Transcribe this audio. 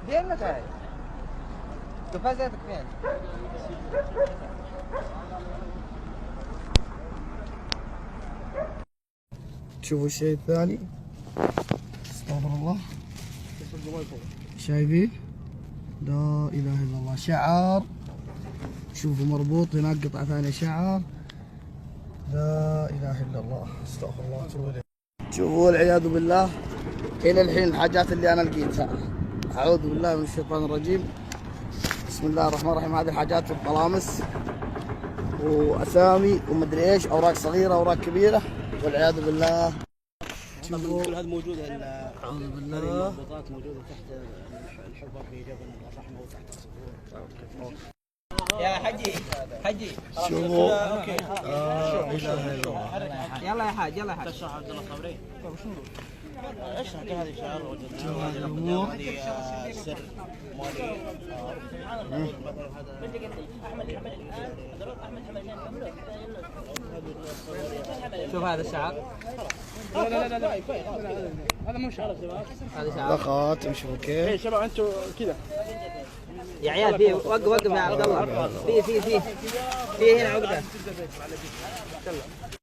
فينك هاي؟ قفازاتك فين؟ شوفوا الشيء الثاني، استغفر الله، شايفين؟ لا اله الا الله، شعار، شوفوا مربوط هناك قطعة ثانية شعر، لا اله الا الله، استغفر الله واتوب اليه. شوفوا والعياذ بالله، الى الحين الحاجات اللي انا لقيتها، اعوذ بالله من الشيطان الرجيم، بسم الله الرحمن الرحيم. هذه الحاجات الطلامس واسامي ومدري ايش، اوراق صغيره اوراق كبيره، والعياذ بالله. شوفوا كل هذه موجوده، اعوذ بالله، المربوطات موجوده تحت الحفر في جبل الرحمه وتحت الصخور. يا حجي حجي شوفوا اوكي. لا اله الا الله. يلا يا حاج يلا يا حاج. تشرح عبد الله الخبري اشرح هذه شعار شوف هذه الامور، هذه سر مالي. شوف هذا الشعر. لا هذا مو شعار، هذا لا شعر خاتم، شوفوا كيف. شباب انتم كذا يا عيال. في وقف وقف يا عبد الله. في هنا عقده.